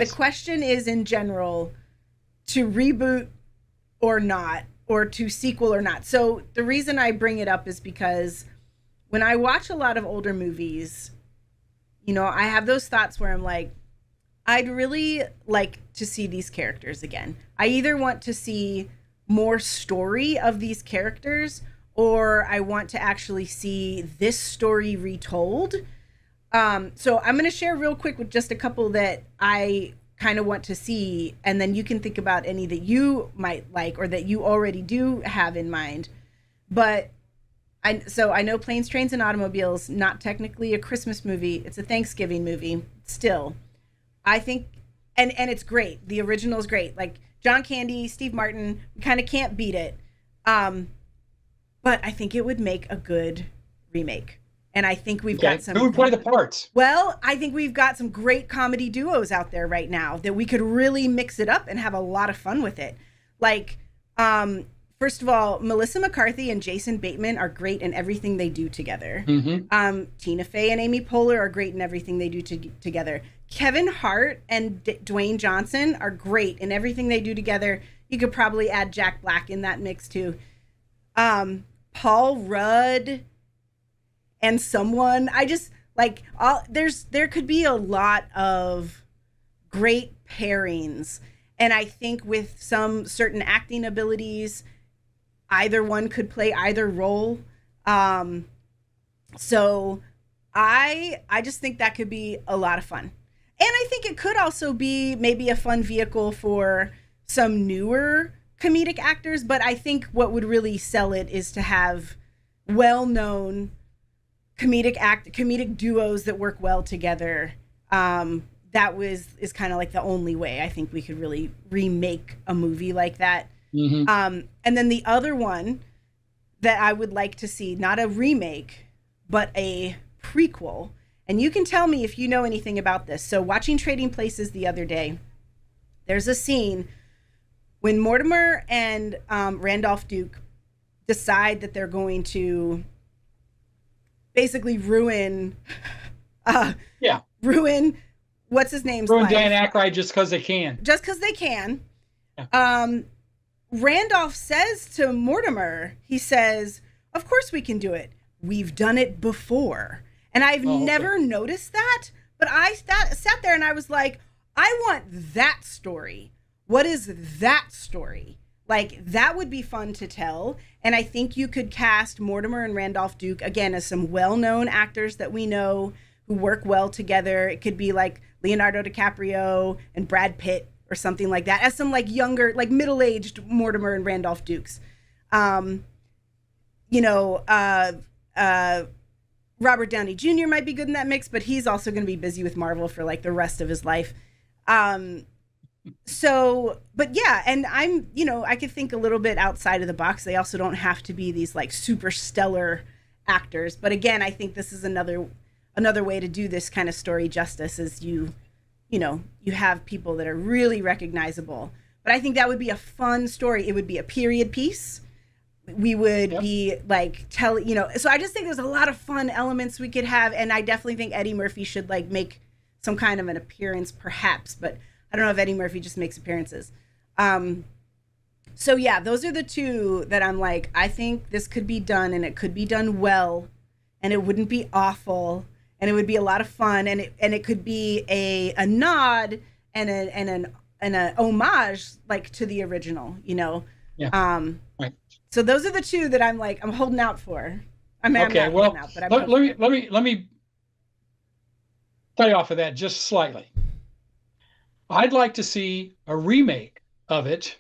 the Yes. question is in general to reboot or not, or to sequel or not. So the reason I bring it up is because when I watch a lot of older movies, I have those thoughts where I'm like, I'd really like to see these characters again. I either want to see more story of these characters, or I want to actually see this story retold. So I'm going to share real quick with just a couple that I kind of want to see, and then you can think about any that you might like or that you already do have in mind. But I know Planes, Trains, and Automobiles, not technically a Christmas movie. It's a Thanksgiving movie. Still, I think, and it's great. The original is great. Like John Candy, Steve Martin, we kind of can't beat it. But I think it would make a good remake. And I think we've got Okay. Who would play the parts? well, I think we've got some great comedy duos out there right now that we could really mix it up and have a lot of fun with it. Like, first of all, Melissa McCarthy and Jason Bateman are great in everything they do together. Tina Fey and Amy Poehler are great in everything they do together. Kevin Hart and Dwayne Johnson are great in everything they do together. You could probably add Jack Black in that mix too. Paul Rudd and someone I just like there could be a lot of great pairings, and I think with some certain acting abilities either one could play either role. So I just think that could be a lot of fun, and I think it could also be maybe a fun vehicle for some newer comedic actors. But I think what would really sell it is to have well-known comedic duos that work well together. Is kind of like the only way I think we could really remake a movie like that. And then the other one that I would like to see, not a remake, but a prequel. And you can tell me if you know anything about this. So watching Trading Places the other day, there's a scene when Mortimer and Randolph Duke decide that they're going to basically ruin what's his name's Ruin life. Dan Aykroyd just because they can. Just because they can. Yeah. Randolph says to Mortimer, he says, of course we can do it. We've done it before. And I've never noticed that, but I sat there and I was like, I want that story. What is that story? Like, that would be fun to tell. And I think you could cast Mortimer and Randolph Duke, again, as some well-known actors that we know who work well together. It could be like Leonardo DiCaprio and Brad Pitt or something like that, as some like younger, like middle-aged Mortimer and Randolph Dukes. Robert Downey Jr. might be good in that mix, but he's also going to be busy with Marvel for like the rest of his life. But yeah, and I could think a little bit outside of the box. They also don't have to be these like super stellar actors. But again, I think this is another way to do this kind of story justice, is you have people that are really recognizable. But I think that would be a fun story. It would be a period piece. We would be like so I just think there's a lot of fun elements we could have. And I definitely think Eddie Murphy should like make some kind of an appearance perhaps, but I don't know if Eddie Murphy just makes appearances. So yeah, those are the two that I'm like, I think this could be done, and it could be done well, and it wouldn't be awful, and it would be a lot of fun, and it could be a nod and an homage like to the original, Yeah. Right. So those are the two that I'm like, I'm holding out for. I'm not holding out, but let me play off of that just slightly. I'd like to see a remake of it.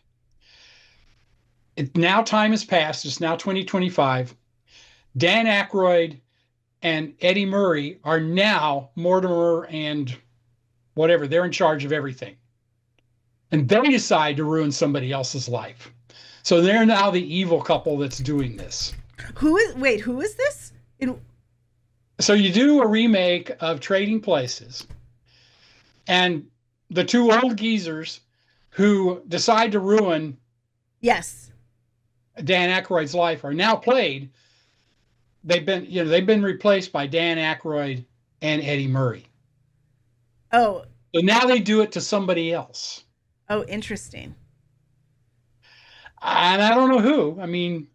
Now time has passed. It's now 2025. Dan Aykroyd and Eddie Murray are now Mortimer and whatever. They're in charge of everything. And they decide to ruin somebody else's life. So they're now the evil couple that's doing this. Who is this? So you do a remake of Trading Places, and the two old geezers who decide to ruin Dan Aykroyd's life are now played. They've been replaced by Dan Aykroyd and Eddie Murray. Oh, So now they do it to somebody else. Oh, interesting. And I don't know who. I mean,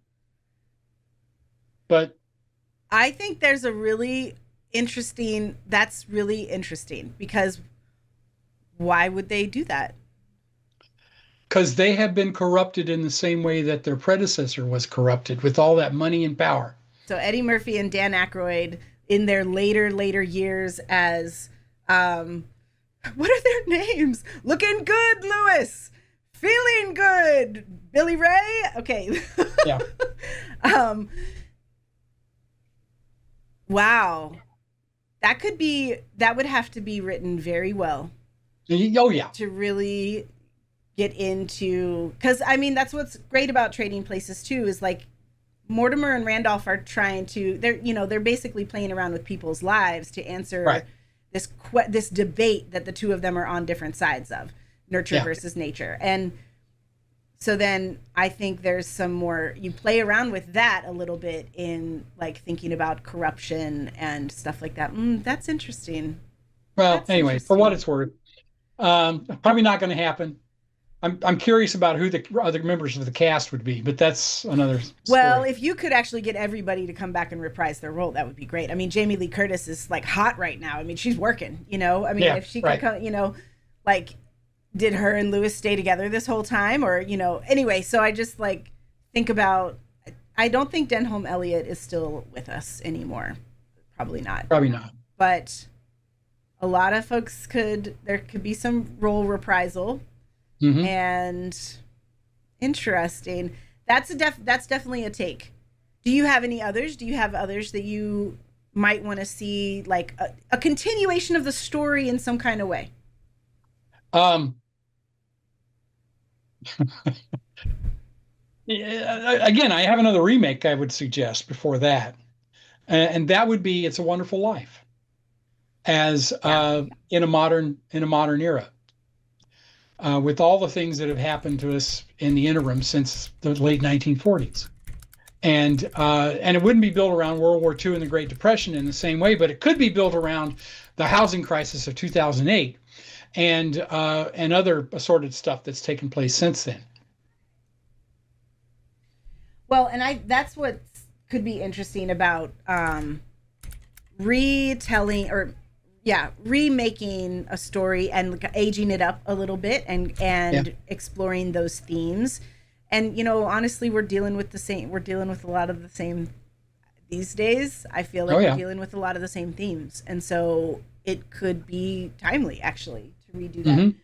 but I think there's a really that's really interesting because why would they do that? because they have been corrupted in the same way that their predecessor was corrupted with all that money and power. So Eddie Murphy and Dan Aykroyd in their later years as what are their names? Looking good, Lewis. Feeling good, Billy Ray. Okay. Yeah. um wow. That would have to be written very well Oh yeah. to really get into, because I mean that's what's great about Trading Places too, is like Mortimer and Randolph are trying to, they're basically playing around with people's lives to answer Right. this debate that the two of them are on different sides of, nurture versus nature. And so then I think there's some more, you play around with that a little bit in like thinking about corruption and stuff like that. That's interesting. Well, That's anyway, for interesting. what it's worth, probably not going to happen. I'm curious about who the other members of the cast would be, but that's another story. Well, if you could actually get everybody to come back and reprise their role, that would be great. I mean, Jamie Lee Curtis is like hot right now. I mean, she's working, I mean, if she could come, like, did her and Lewis stay together this whole time, or, anyway, so I just like think about, I don't think Denholm Elliott is still with us anymore. Probably not. Probably not. But a lot of folks there could be some role reprisal. Mm-hmm. And interesting. That's definitely a take. Do you have any others? Do you have others that you might want to see, like a continuation of the story in some kind of way? Again, I have another remake I would suggest before that, and that would be "It's a Wonderful Life," as in a modern era. With all the things that have happened to us in the interim since the late 1940s. And it wouldn't be built around World War II and the Great Depression in the same way, but it could be built around the housing crisis of 2008 and other assorted stuff that's taken place since then. Well, and that's what could be interesting about retelling or remaking a story and aging it up a little bit and exploring those themes. And honestly, we're dealing with a lot of the same these days. I feel like we're dealing with a lot of the same themes, and so it could be timely actually to redo that. Mm-hmm.